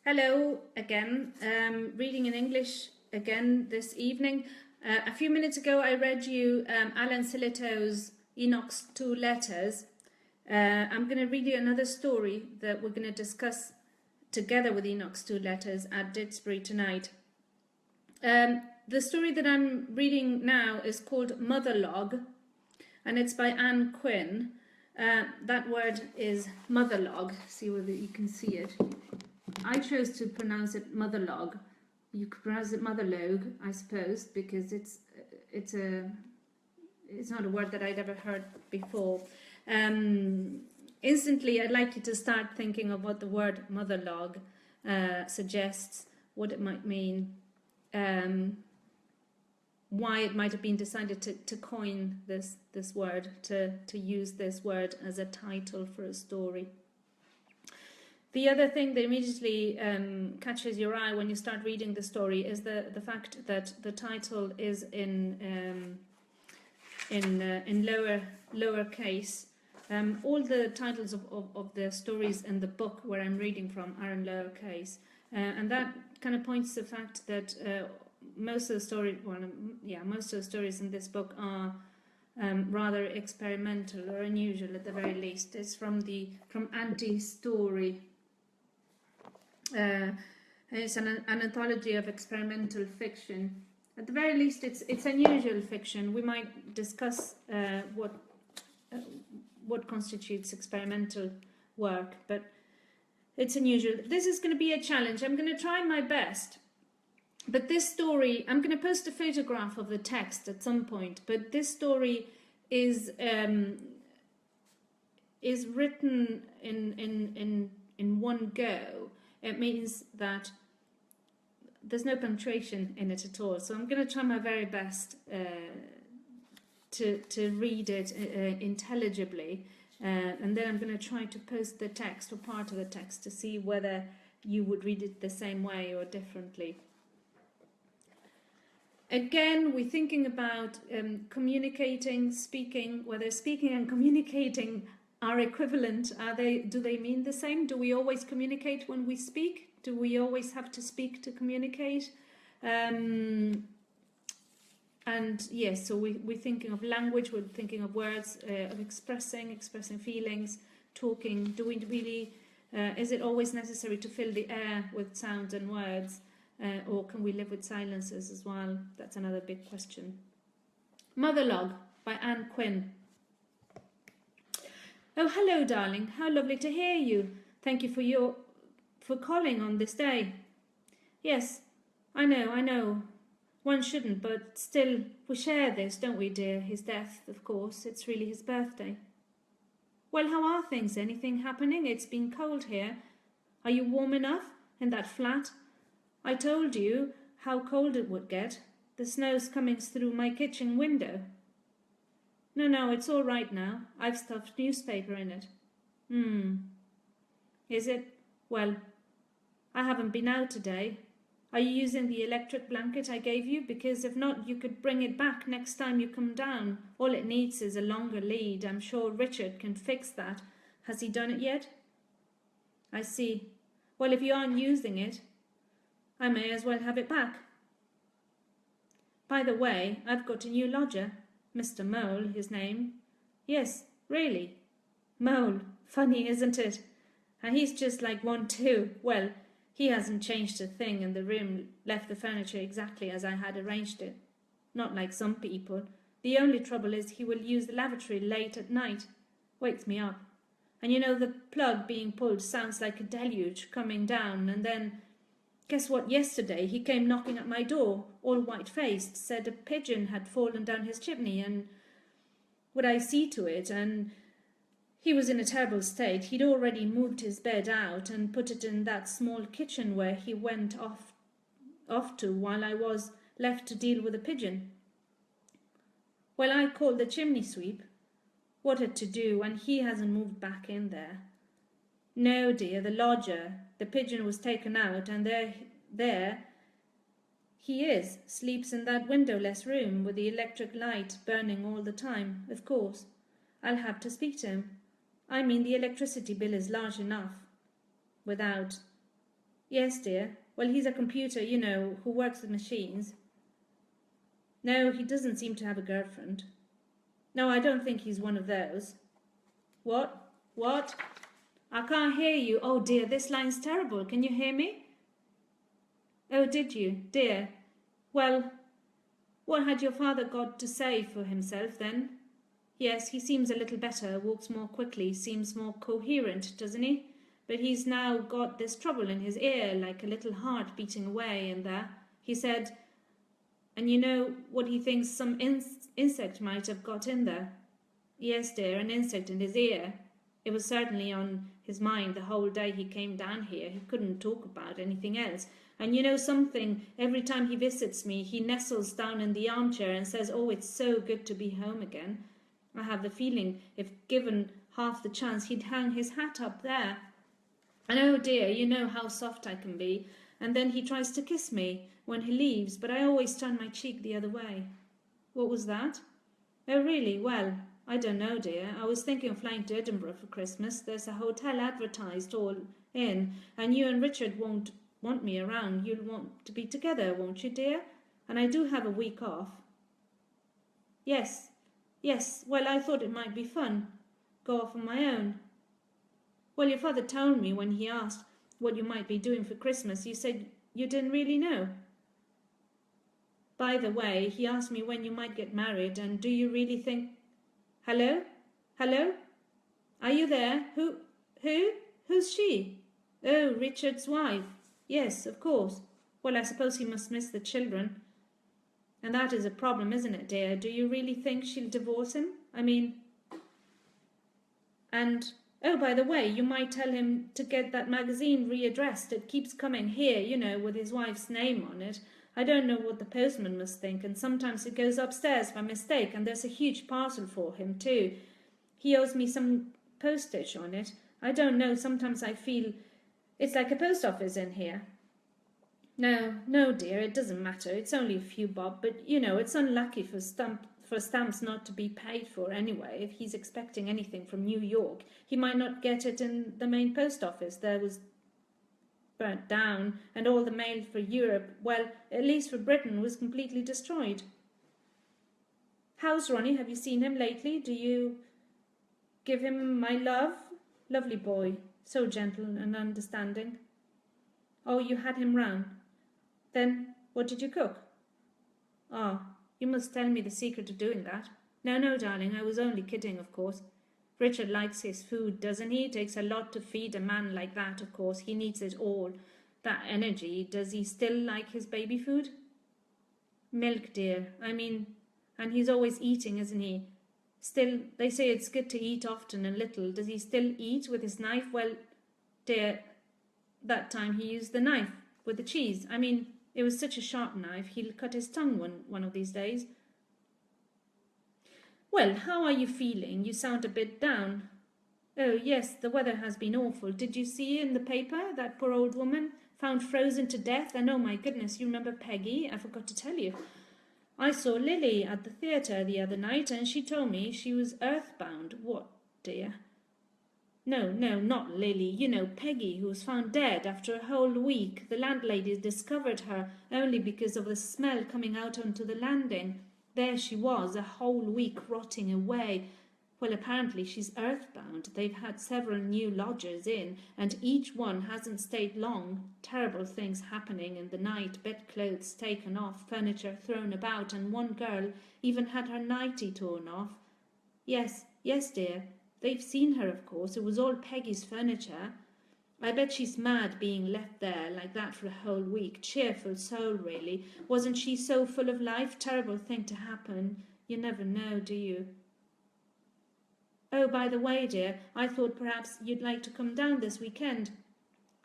Hello again. Reading in English again this evening. A few minutes ago I read you Alan Silito's Enoch's Two Letters. I'm going to read you another story that we're going to discuss together with Enoch's Two Letters at Didsbury tonight. The story that I'm reading now is called Motherlogue, and it's by Ann Quinn. That word is motherlogue. See whether you can see it. I chose to pronounce it motherlogue. You could pronounce it motherlogue, I suppose, because it's not a word that I'd ever heard before. Instantly, I'd like you to start thinking of what the word motherlogue suggests, what it might mean, why it might have been decided to coin this word, to use this word as a title for a story. The other thing that immediately catches your eye when you start reading the story is the fact that the title is in lower case. All the titles of the stories in the book where I'm reading from are in lower case, and that kind of points to the fact that most of the stories in this book are rather experimental or unusual at the very least. It's from Anti-Story. It's an anthology of experimental fiction. At the very least, it's unusual fiction. We might discuss what constitutes experimental work, but it's unusual. This is going to be a challenge. I'm going to try my best. But this story, I'm going to post a photograph of the text at some point. But this story is written in one go. It means that there's no punctuation in it at all. So I'm going to try my very best to read it intelligibly. And then I'm going to try to post the text or part of the text to see whether you would read it the same way or differently. Again, we're thinking about communicating, speaking, whether speaking and communicating are equivalent. Do they mean the same? Do we always communicate when we speak? Do we always have to speak to communicate? And yes, so we're thinking of language, we're thinking of words, of expressing feelings, talking. Do we really, is it always necessary to fill the air with sounds and words? Or can we live with silences as well? That's another big question. Motherlogue by Ann Quinn. Oh, hello, darling. How lovely to hear you. Thank you for calling on this day. Yes, I know. One shouldn't, but still, we share this, don't we, dear? His death, of course. It's really his birthday. Well, how are things? Anything happening? It's been cold here. Are you warm enough in that flat? I told you how cold it would get. The snow's coming through my kitchen window. No, it's all right now. I've stuffed newspaper in it. Is it? Well, I haven't been out today. Are you using the electric blanket I gave you? Because if not, you could bring it back next time you come down. All it needs is a longer lead. I'm sure Richard can fix that. Has he done it yet? I see. Well, if you aren't using it, I may as well have it back. By the way, I've got a new lodger. Mr. Mole, his name. Yes, really. Mole. Funny, isn't it? And he's just like one too. Well, he hasn't changed a thing in the room, left the furniture exactly as I had arranged it. Not like some people. The only trouble is he will use the lavatory late at night. Wakes me up. And you know, the plug being pulled sounds like a deluge coming down, and then... Guess what? Yesterday he came knocking at my door, all white-faced, said a pigeon had fallen down his chimney and would I see to it, and he was in a terrible state. He'd already moved his bed out and put it in that small kitchen where he went off to while I was left to deal with the pigeon. Well, I called the chimney sweep. What a to-do, and he hasn't moved back in there. No, dear, the lodger. The pigeon was taken out, and there he is, sleeps in that windowless room with the electric light burning all the time, of course. I'll have to speak to him. I mean, the electricity bill is large enough. Without... Yes, dear. Well, he's a computer, who works with machines. No, he doesn't seem to have a girlfriend. No, I don't think he's one of those. What? What? I can't hear you. Oh, dear, this line's terrible. Can you hear me? Oh, did you? Dear. Well, what had your father got to say for himself, then? Yes, he seems a little better, walks more quickly, seems more coherent, doesn't he? But he's now got this trouble in his ear, like a little heart beating away in there. He said, and you know what he thinks some insect might have got in there? Yes, dear, an insect in his ear. It was certainly on his mind the whole day he came down here. He couldn't talk about anything else. And you know something, every time he visits me, he nestles down in the armchair and says, oh, it's so good to be home again. I have the feeling, if given half the chance, he'd hang his hat up there. And oh dear, you know how soft I can be. And then he tries to kiss me when he leaves, but I always turn my cheek the other way. What was that? Oh, really? Well, I don't know, dear. I was thinking of flying to Edinburgh for Christmas. There's a hotel advertised all in, and you and Richard won't want me around. You'll want to be together, won't you, dear? And I do have a week off. Yes. Well, I thought it might be fun. Go off on my own. Well, your father told me when he asked what you might be doing for Christmas, you said you didn't really know. By the way, he asked me when you might get married, and do you really think... Hello? Are you there? Who? Who's she? Oh, Richard's wife. Yes, of course. Well, I suppose he must miss the children. And that is a problem, isn't it, dear? Do you really think she'll divorce him? I mean... And, oh, by the way, you might tell him to get that magazine readdressed. It keeps coming here, with his wife's name on it. I don't know what the postman must think, and sometimes it goes upstairs by mistake, and there's a huge parcel for him, too. He owes me some postage on it. I don't know, sometimes I feel it's like a post office in here. No, dear, it doesn't matter. It's only a few bob, but, it's unlucky for stamps not to be paid for anyway. If he's expecting anything from New York, he might not get it in the main post office. There was burnt down, and all the mail for Europe, well, at least for Britain, was completely destroyed. How's Ronnie? Have you seen him lately? Do you give him my love? Lovely boy, so gentle and understanding. Oh, you had him round. Then, what did you cook? Oh, you must tell me the secret of doing that. No, darling, I was only kidding, of course. Richard likes his food, doesn't he? It takes a lot to feed a man like that, of course. He needs it all. That energy. Does he still like his baby food? Milk, dear. And he's always eating, isn't he? Still, they say it's good to eat often and little. Does he still eat with his knife? Well, dear, that time he used the knife with the cheese. It was such a sharp knife, he'll cut his tongue one of these days. Well, how are you feeling? You sound a bit down. Oh, yes, the weather has been awful. Did you see in the paper that poor old woman found frozen to death? And oh my goodness, you remember Peggy? I forgot to tell you. I saw Lily at the theatre the other night, and she told me she was earthbound. What, dear? No, not Lily. Peggy, who was found dead after a whole week. The landlady discovered her only because of the smell coming out onto the landing. There she was, a whole week rotting away. Well, apparently she's earthbound. They've had several new lodgers in, and each one hasn't stayed long. Terrible things happening in the night, bedclothes taken off, furniture thrown about, and one girl even had her nightie torn off. Yes, dear. They've seen her, of course. It was all Peggy's furniture. I bet she's mad being left there like that for a whole week. Cheerful soul, really. Wasn't she so full of life? Terrible thing to happen. You never know, do you? Oh, by the way, dear, I thought perhaps you'd like to come down this weekend.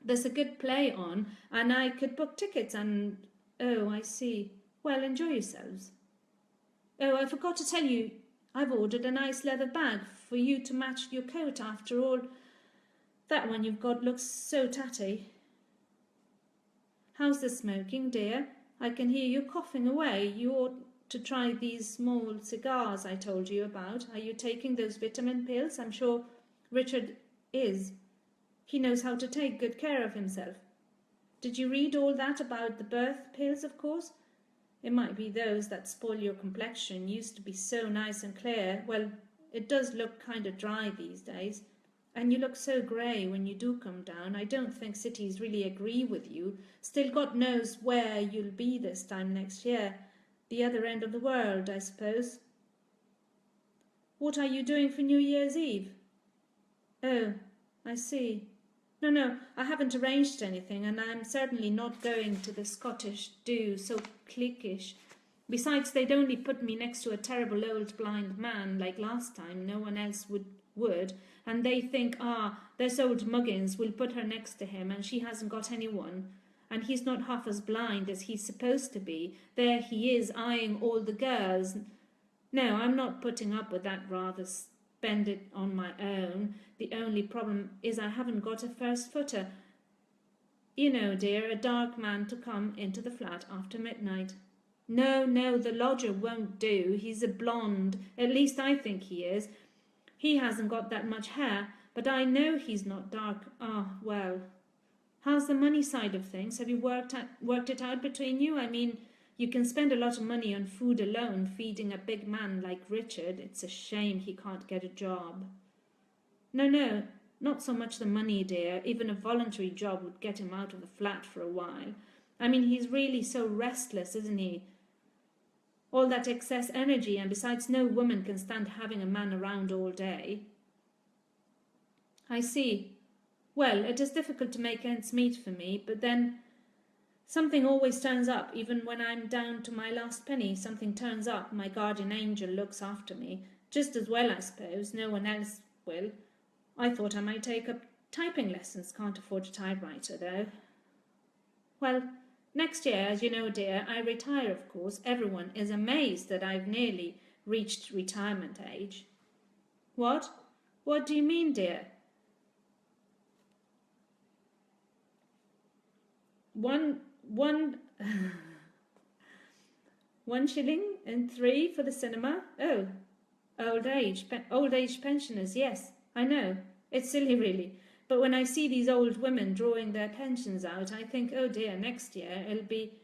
There's a good play on, and I could book tickets and... Oh, I see. Well, enjoy yourselves. Oh, I forgot to tell you, I've ordered a nice leather bag for you to match your coat. After all, that one you've got looks so tatty. How's the smoking, dear? I can hear you coughing away. You ought to try these small cigars I told you about. Are you taking those vitamin pills? I'm sure Richard is. He knows how to take good care of himself. Did you read all that about the birth pills, of course? It might be those that spoil your complexion. Used to be so nice and clear. Well, it does look kind of dry these days. And you look so grey when you do come down. I don't think cities really agree with you. Still, God knows where you'll be this time next year. The other end of the world, I suppose. What are you doing for New Year's Eve? Oh, I see. No, I haven't arranged anything, and I'm certainly not going to the Scottish do, so cliquish. Besides, they'd only put me next to a terrible old blind man like last time. No one else would, and they think, this old Muggins will put her next to him, and she hasn't got anyone, and he's not half as blind as he's supposed to be. There he is, eyeing all the girls. No, I'm not putting up with that, rather spend it on my own. The only problem is I haven't got a first footer. You know, dear, a dark man to come into the flat after midnight. No, the lodger won't do. He's a blonde. At least I think he is. He hasn't got that much hair, but I know he's not dark. Well. How's the money side of things? Have you worked it out between you? I mean, you can spend a lot of money on food alone, feeding a big man like Richard. It's a shame he can't get a job. No, not so much the money, dear. Even a voluntary job would get him out of the flat for a while. I mean, he's really so restless, isn't he? All that excess energy, and besides, no woman can stand having a man around all day. I see. Well, it is difficult to make ends meet for me, but then something always turns up. Even when I'm down to my last penny, something turns up. My guardian angel looks after me. Just as well, I suppose. No one else will. I thought I might take up typing lessons. Can't afford a typewriter, though. Well, next year, as you know, dear, I retire, of course. Everyone is amazed that I've nearly reached retirement age. What? What do you mean, dear? One shilling and 3 for the cinema? Oh, old age pensioners, yes, I know. It's silly, really. But when I see these old women drawing their pensions out, I think, oh dear, next year it'll be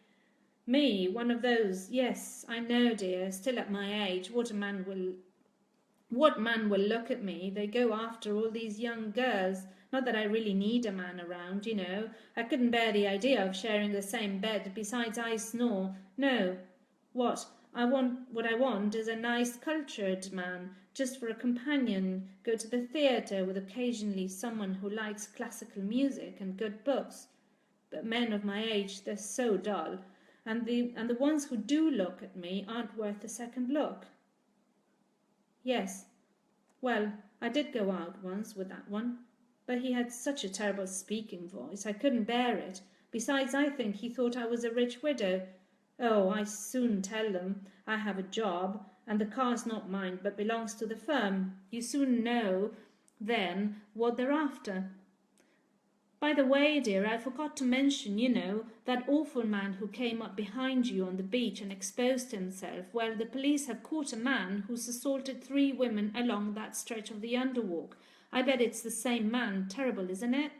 me, one of those. Yes, I know, dear, still at my age. What man will look at me? They go after all these young girls. Not that I really need a man around, you know. I couldn't bear the idea of sharing the same bed. Besides, I snore. No. What I want is a nice, cultured man, just for a companion. Go to the theatre with occasionally someone who likes classical music and good books. But men of my age, they're so dull. And the ones who do look at me aren't worth a second look. Yes. Well, I did go out once with that one. But he had such a terrible speaking voice. I couldn't bear it. Besides, I think he thought I was a rich widow. Oh, I soon tell them I have a job, and the car's not mine, but belongs to the firm. You soon know, then, what they're after. By the way, dear, I forgot to mention, you know, that awful man who came up behind you on the beach and exposed himself. Well, the police have caught a man who's assaulted 3 women along that stretch of the Underwalk. I bet it's the same man. Terrible, isn't it?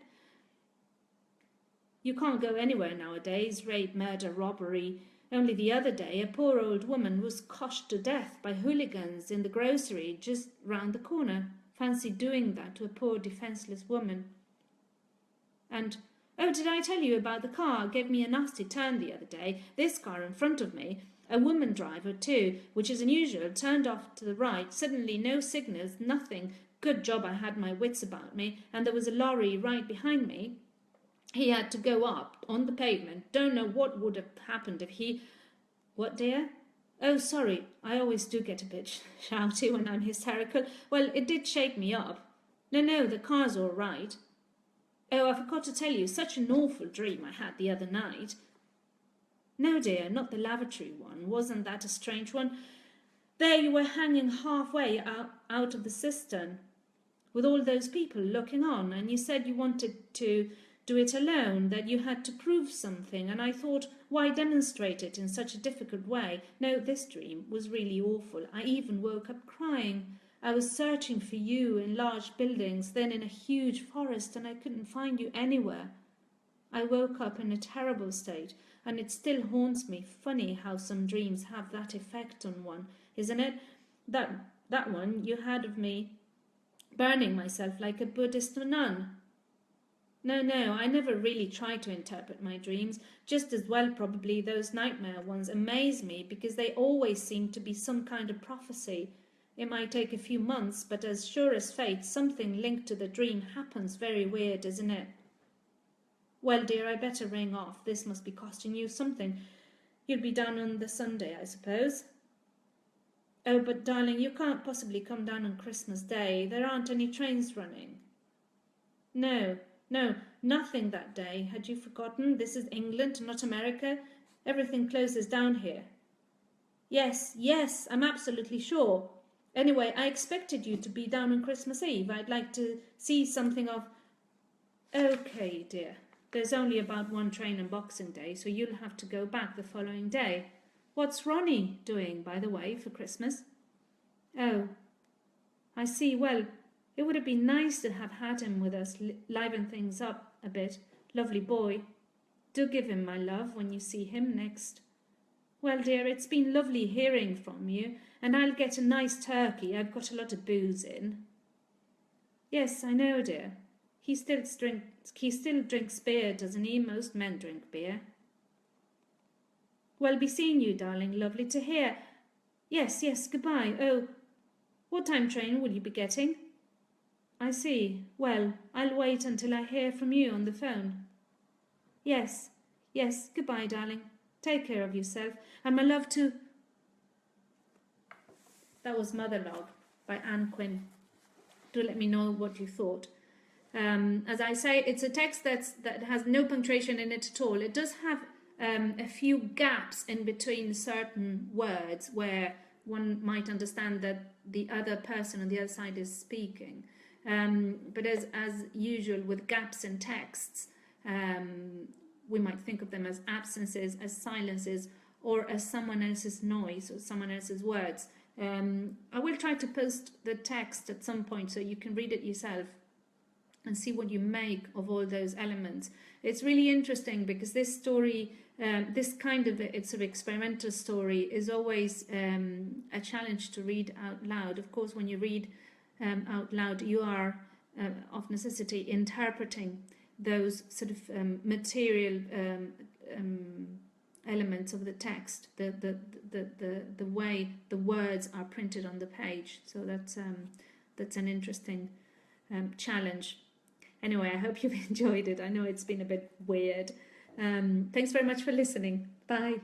You can't go anywhere nowadays. Rape, murder, robbery. Only the other day, a poor old woman was coshed to death by hooligans in the grocery just round the corner. Fancy doing that to a poor defenceless woman. And, oh, did I tell you about the car? Gave me a nasty turn the other day. This car in front of me, a woman driver too, which is unusual, turned off to the right. Suddenly, no signals, nothing. Good job I had my wits about me, and there was a lorry right behind me. He had to go up on the pavement. Don't know what would have happened if he... What, dear? Oh, sorry, I always do get a bit shouty when I'm hysterical. Well, it did shake me up. No, the car's all right. Oh, I forgot to tell you, such an awful dream I had the other night. No, dear, not the lavatory one. Wasn't that a strange one? There you were hanging halfway out of the cistern, with all those people looking on, and you said you wanted to do it alone, that you had to prove something, and I thought, why demonstrate it in such a difficult way? No, this dream was really awful. I even woke up crying. I was searching for you in large buildings, then in a huge forest, and I couldn't find you anywhere. I woke up in a terrible state, and it still haunts me. Funny how some dreams have that effect on one, isn't it? That one you had of me burning myself like a Buddhist nun. No, I never really try to interpret my dreams. Just as well probably those nightmare ones amaze me because they always seem to be some kind of prophecy. It might take a few months, but as sure as fate, something linked to the dream happens. Very weird, isn't it? Well, dear, I better ring off. This must be costing you something. You'll be down on the Sunday, I suppose. Oh, but darling, you can't possibly come down on Christmas Day. There aren't any trains running. No, nothing that day. Had you forgotten? This is England, not America. Everything closes down here. Yes, I'm absolutely sure. Anyway, I expected you to be down on Christmas Eve. I'd like to see something of... Okay, dear. There's only about one train on Boxing Day, so you'll have to go back the following day. What's Ronnie doing, by the way, for Christmas? Oh, I see. Well, it would have been nice to have had him with us, liven things up a bit. Lovely boy. Do give him my love when you see him next. Well, dear, it's been lovely hearing from you, and I'll get a nice turkey. I've got a lot of booze in. Yes, I know, dear. He still drinks beer, doesn't he? Most men drink beer. Well, be seeing you, darling. Lovely to hear. Yes, goodbye. Oh, what time train will you be getting? I see. Well, I'll wait until I hear from you on the phone. Yes, goodbye, darling. Take care of yourself, and my love to... That was Motherlogue by Ann Quinn. Do let me know what you thought. As I say, it's a text that has no punctuation in it at all. It does have a few gaps in between certain words where one might understand that the other person on the other side is speaking. But as usual with gaps in texts, we might think of them as absences, as silences, or as someone else's noise or someone else's words. I will try to post the text at some point so you can read it yourself and see what you make of all those elements. It's really interesting because this story, this kind of it's an experimental story, is always a challenge to read out loud. Of course, when you read out loud, you are of necessity interpreting those sort of material elements of the text, the way the words are printed on the page. So that's an interesting challenge. Anyway, I hope you've enjoyed it. I know it's been a bit weird. Thanks very much for listening. Bye.